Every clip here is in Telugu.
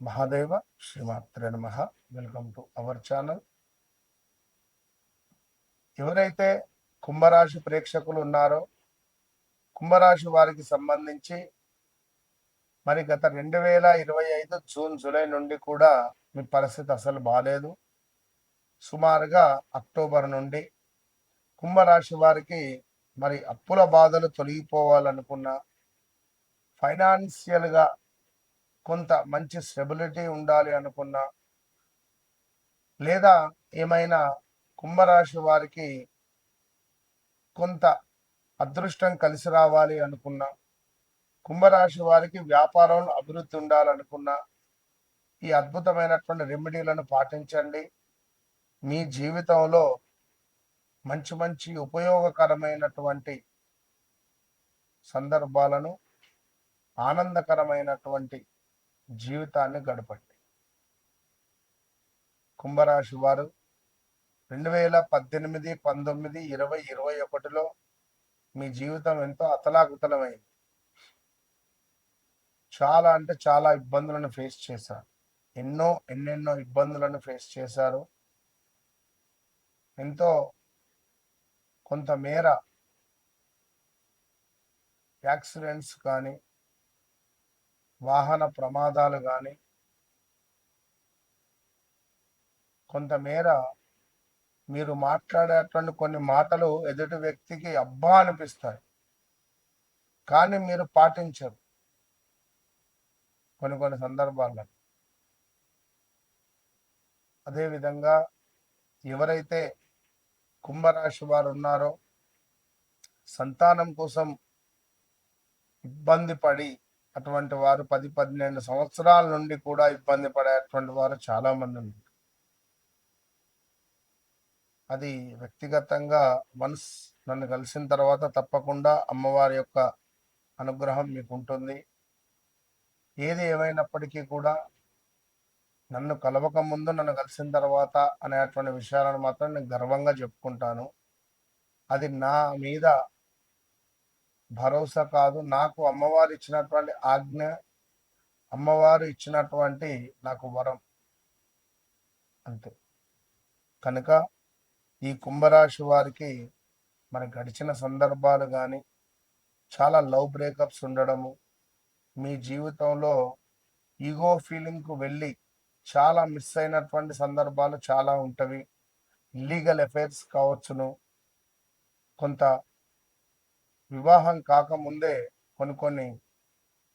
మహాదేవ శ్రీమాత్రే నమః. Welcome to our channel. ఎవరైతే కుంభరాశి ప్రేక్షకులు ఉన్నారో కుంభరాశి వారికి సంబంధించి మరి గత 2025 జూన్ జూలై నుండి కూడా మీ పరిస్థితి అసలు బాలేదు. సుమారుగా అక్టోబర్ నుండి కుంభరాశి వారికి మరి అప్పుల బాధలు తొలగిపోవాలనుకున్న, ఫైనాన్షియల్గా కొంత మంచి స్టెబిలిటీ ఉండాలి అనుకున్నా, లేదా ఏమైనా కుంభరాశి వారికి కొంత అదృష్టం కలిసి రావాలి అనుకున్నా, కుంభరాశి వారికి వ్యాపారంలో అభివృద్ధి ఉండాలనుకున్నా ఈ అద్భుతమైనటువంటి రెమెడీలను పాటించండి. మీ జీవితంలో మంచి మంచి ఉపయోగకరమైనటువంటి సందర్భాలను, ఆనందకరమైనటువంటి జీవితాన్ని గడపండి. కుంభరాశి వారు 2018, 19, 20, 21లో మీ జీవితం ఎంతో అతలాకుతలమైంది. చాలా అంటే చాలా ఇబ్బందులను ఫేస్ చేశారు. ఎన్నెన్నో ఇబ్బందులను ఫేస్ చేశారు. ఎంతో కొంతమేర యాక్సిడెంట్స్ కానీ, వాహన ప్రమాదాలు కానీ, కొంతమేర మీరు మాట్లాడేటువంటి కొన్ని మాటలు ఎదుటి వ్యక్తికి అబ్బా అనిపిస్తాయి, కానీ మీరు పాటించరు కొన్ని సందర్భాల్లో. అదేవిధంగా ఎవరైతే కుంభరాశి వారు ఉన్నారో సంతానం కోసం ఇబ్బంది పడి అటువంటి వారు 10-12 సంవత్సరాల నుండి కూడా ఇబ్బంది పడేటువంటి వారు చాలామంది ఉన్నారు. అది వ్యక్తిగతంగా వన్స్ నన్ను కలిసిన తర్వాత తప్పకుండా అమ్మవారి యొక్క అనుగ్రహం మీకు ఉంటుంది. ఏది ఏమైనప్పటికీ కూడా నన్ను కలవక ముందు, నన్ను కలిసిన తర్వాత అనేటువంటి విషయాలను మాత్రం నేను గర్వంగా చెప్పుకుంటాను. అది నా మీద భరోసా కాదు, నాకు అమ్మవారు ఇచ్చినటువంటి ఆజ్ఞ, అమ్మవారు ఇచ్చినటువంటి నాకు వరం అంతే. కనుక ఈ కుంభరాశి వారికి మన గడిచిన సందర్భాలు కానీ, చాలా లవ్ బ్రేకప్స్ ఉండడము, మీ జీవితంలో ఈగో ఫీలింగ్కు వెళ్ళి చాలా మిస్ అయినటువంటి సందర్భాలు చాలా ఉంటవి. ఇల్లీగల్ అఫైర్స్ కావచ్చును, కొంత వివాహం కాకముందే కొన్ని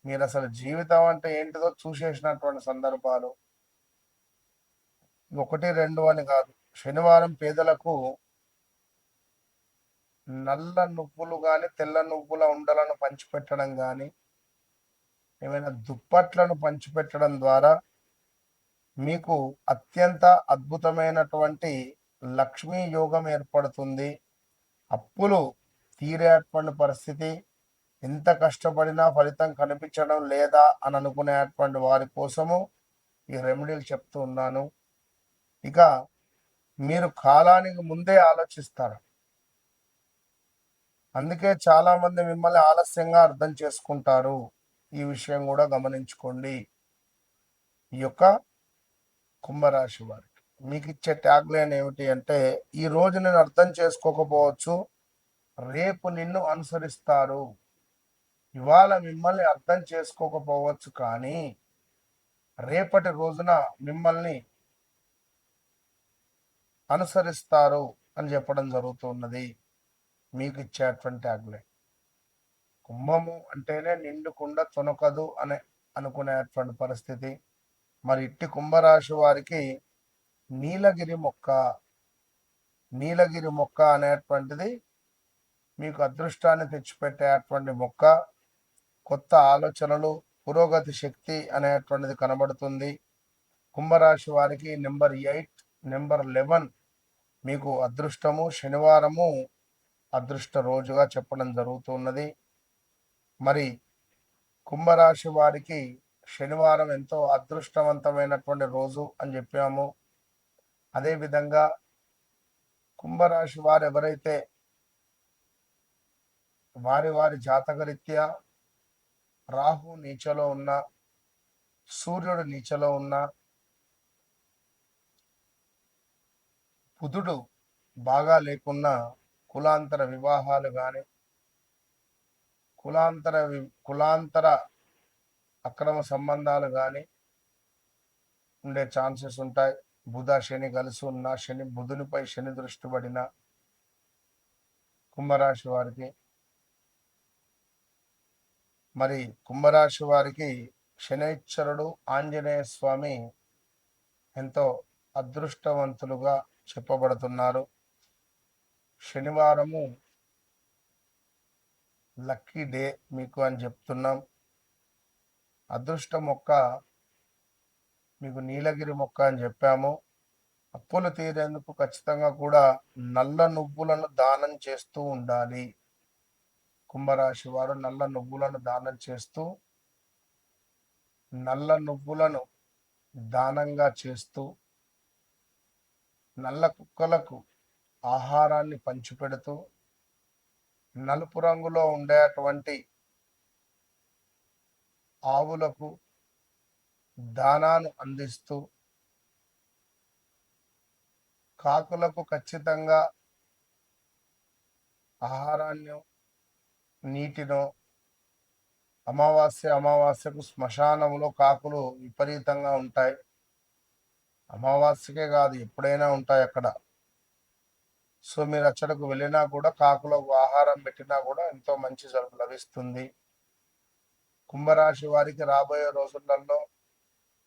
మీరు అసలు జీవితం అంటే ఏంటిదో చూసేసినటువంటి సందర్భాలు. 1, 2 అని కాదు. శనివారం పేదలకు నల్ల నువ్వులు కానీ, తెల్ల నువ్వుల ఉండలను పంచిపెట్టడం కానీ, ఏమైనా దుప్పట్లను పంచిపెట్టడం ద్వారా మీకు అత్యంత అద్భుతమైనటువంటి లక్ష్మీ యోగం ఏర్పడుతుంది. అప్పులు తీరేటువంటి పరిస్థితి, ఎంత కష్టపడినా ఫలితం కనిపించడం లేదా అని అనుకునేటువంటి వారి కోసము ఈ రెమెడీలు చెప్తూ ఉన్నాను. ఇక మీరు కాలానికి ముందే ఆలోచిస్తారు, అందుకే చాలామంది మిమ్మల్ని ఆలస్యంగా అర్థం చేసుకుంటారు. ఈ విషయం కూడా గమనించుకోండి. ఈ యొక్క కుంభరాశి వారికి మీకు ఇచ్చే ట్యాగ్ లైన్ ఏమిటి అంటే, ఈ రోజు నేను అర్థం చేసుకోకపోవచ్చు, రేపు నిన్ను అనుసరిస్తారు. ఇవాళ మిమ్మల్ని అర్థం చేసుకోకపోవచ్చు, కానీ రేపటి రోజున మిమ్మల్ని అనుసరిస్తారు అని చెప్పడం జరుగుతున్నది. మీకు ఇచ్చేటువంటి ట్యాగ్లైన్. కుంభము అంటేనే నిండుకుండా తొనకదు అని అనుకునేటువంటి పరిస్థితి. మరి ఇట్టి కుంభరాశి వారికి నీలగిరి మొక్క అనేటువంటిది మీకు అదృష్టాన్ని తెచ్చిపెట్టేటువంటి మొక్క. కొత్త ఆలోచనలు, పురోగతి శక్తి అనేటువంటిది కనబడుతుంది. కుంభరాశి వారికి నెంబర్ 8, నెంబర్ 11 మీకు అదృష్టము. శనివారము అదృష్ట రోజుగా చెప్పడం జరుగుతున్నది. మరి కుంభరాశి వారికి శనివారం ఎంతో అదృష్టవంతమైనటువంటి రోజు అని చెప్పాము. అదేవిధంగా కుంభరాశి వారు ఎవరైతే వారి జాతకరీత్యా రాహు నీచలో ఉన్న, సూర్యుడు నీచలో ఉన్న, బుధుడు బాగా లేకున్నా కులాంతర వివాహాలు కానీ, కులాంతర అక్రమ సంబంధాలు కానీ ఉండే ఛాన్సెస్ ఉంటాయి. బుధ శని కలిసి ఉన్న, బుధునిపై శని దృష్టి పడిన కుంభరాశి వారికి, మరి కుంభరాశి వారికి శనైశ్వరుడు ఆంజనేయ స్వామి ఎంతో అదృష్టవంతులుగా చెప్పబడుతున్నారు. శనివారము లక్కీ డే మీకు అని చెప్తున్నాం. అదృష్ట మొక్క మీకు నీలగిరి మొక్క అని చెప్పాము. అప్పులు తీరేందుకు ఖచ్చితంగా కూడా నల్ల నువ్వులను దానం చేస్తూ ఉండాలి. కుంభరాశి వారు నల్ల నువ్వులను దానం చేస్తూ, నల్ల నువ్వులను దానంగా చేస్తూ, నల్ల కుక్కలకు ఆహారాన్ని పంచిపెడుతూ, నలుపు రంగులో ఉండేటువంటి ఆవులకు దానాను అందిస్తూ, కాకులకు ఖచ్చితంగా ఆహారాన్ని, నీటినో, అమావాస్యకు శ్మశానంలో కాకులు విపరీతంగా ఉంటాయి. అమావాస్యకే కాదు, ఎప్పుడైనా ఉంటాయి అక్కడ. సో మీరు అచ్చడకు వెళ్ళినా కూడా కాకులకు ఆహారం పెట్టినా కూడా ఎంతో మంచి లభిస్తుంది. కుంభరాశి వారికి రాబోయే రోజులలో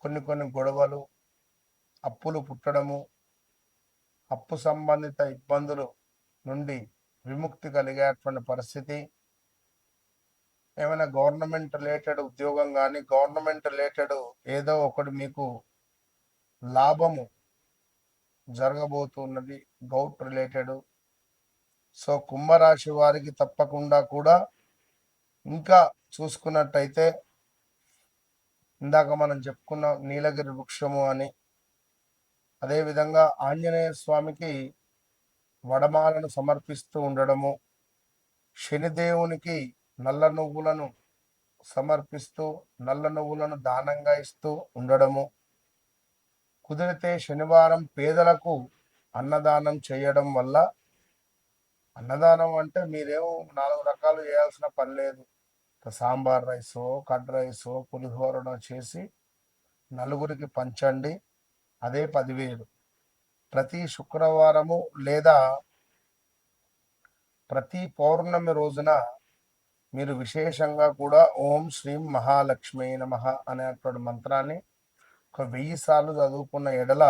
కొన్ని గొడవలు, అప్పులు పుట్టడము, అప్పు సంబంధిత ఇబ్బందులు నుండి విముక్తి కలిగేటువంటి పరిస్థితి, ఏమైనా గవర్నమెంట్ రిలేటెడ్ ఉద్యోగం కానీ, గవర్నమెంట్ రిలేటెడ్ ఏదో ఒకటి మీకు లాభము జరగబోతున్నది, గౌట్ రిలేటెడ్. సో కుంభరాశి వారికి తప్పకుండా కూడా ఇంకా చూసుకున్నట్టయితే ఇందాక మనం చెప్పుకున్న నీలగిరి వృక్షము అని, అదేవిధంగా ఆంజనేయ స్వామికి వడమాలను సమర్పిస్తూ ఉండడము, శనిదేవునికి నల్ల నువ్వులను సమర్పిస్తూ, నల్ల నువ్వులను దానంగా ఇస్తూ ఉండడము, కుదిరితే శనివారం పేదలకు అన్నదానం చేయడం వల్ల, అన్నదానం అంటే మీరేమో 4 రకాలు చేయాల్సిన పని లేదు. సాంబార్ రైసో, కర్డ్ రైసో, పులిహోరనో చేసి నలుగురికి పంచండి, అదే 10,000. ప్రతి శుక్రవారము లేదా ప్రతి పౌర్ణమి రోజున మీరు విశేషంగా కూడా ఓం శ్రీం మహాలక్ష్మీ నమః అనేటువంటి మంత్రాన్ని ఒక 1000 సార్లు చదువుకున్న ఎడల,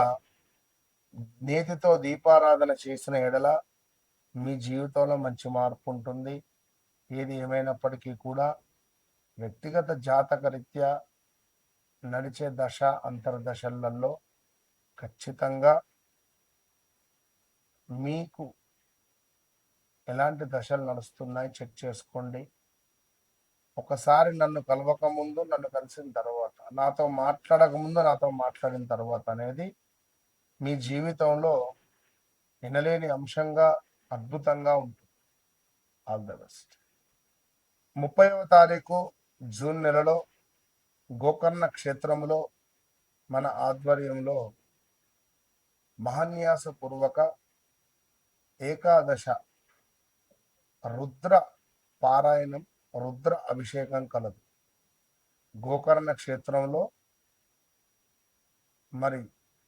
నేతితో దీపారాధన చేసిన ఎడల మీ జీవితంలో మంచి మార్పు ఉంటుంది. ఏది ఏమైనప్పటికీ కూడా వ్యక్తిగత జాతక రీత్యా నడిచే దశ అంతర్దశలలో ఖచ్చితంగా మీకు ఎలాంటి దశలు నడుస్తున్నాయి చెక్ చేసుకోండి. ఒకసారి నన్ను కలవక ముందు, నన్ను కలిసిన తర్వాత, నాతో మాట్లాడక ముందు, నాతో మాట్లాడిన తర్వాత అనేది మీ జీవితంలో వినలేని అంశంగా అద్భుతంగా ఉంటుంది. All the best. 30వ తారీఖు జూన్ నెలలో గోకర్ణ క్షేత్రంలో మన ఆధ్వర్యంలో మహాన్యాసపూర్వక ఏకాదశ రుద్ర పారాయణం, రుద్ర అభిషేకం కలదు. గోకర్ణ క్షేత్రంలో, మరి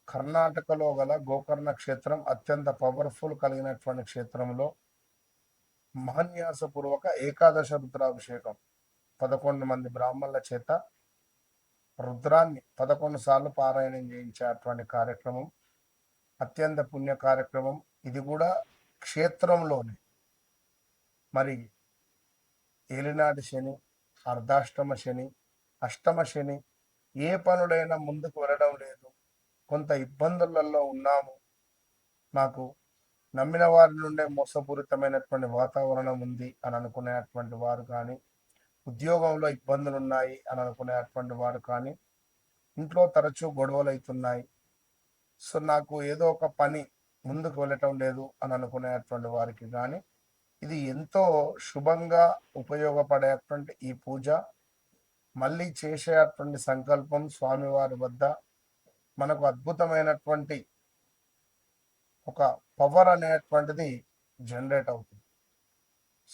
కర్ణాటకలో గల గోకర్ణ క్షేత్రం అత్యంత పవర్ఫుల్ కలిగినటువంటి క్షేత్రంలో మహాన్యాసపూర్వక ఏకాదశ రుద్రాభిషేకం 11 మంది బ్రాహ్మణుల చేత రుద్రాన్ని 11 సార్లు పారాయణం చేయించేటువంటి కార్యక్రమం, అత్యంత పుణ్య కార్యక్రమం. ఇది కూడా క్షేత్రంలోనే. మరి ఏలినాటి శని, అర్ధాష్టమ శని, అష్టమ శని, ఏ పనులైనా ముందుకు వెళ్ళడం లేదు, కొంత ఇబ్బందులలో ఉన్నాము, నాకు నమ్మిన వారి నుండే మోసపూరితమైనటువంటి వాతావరణం ఉంది అని అనుకునేటువంటి వారు కానీ, ఉద్యోగంలో ఇబ్బందులు ఉన్నాయి అని అనుకునేటువంటి వారు కానీ, ఇంట్లో తరచూ గొడవలు అవుతున్నాయి, సో నాకు ఏదో ఒక పని ముందుకు వెళ్ళటం లేదు అని అనుకునేటువంటి వారికి కానీ ఇది ఎంతో శుభంగా ఉపయోగపడేటువంటి ఈ పూజ మళ్ళీ చేసేటువంటి సంకల్పం స్వామివారి వద్ద మనకు అద్భుతమైనటువంటి ఒక పవర్ అనేటువంటిది జనరేట్ అవుతుంది.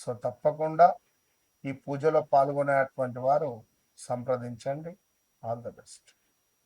సో తప్పకుండా ఈ పూజలో పాల్గొనేటువంటి వారు సంప్రదించండి. All the best.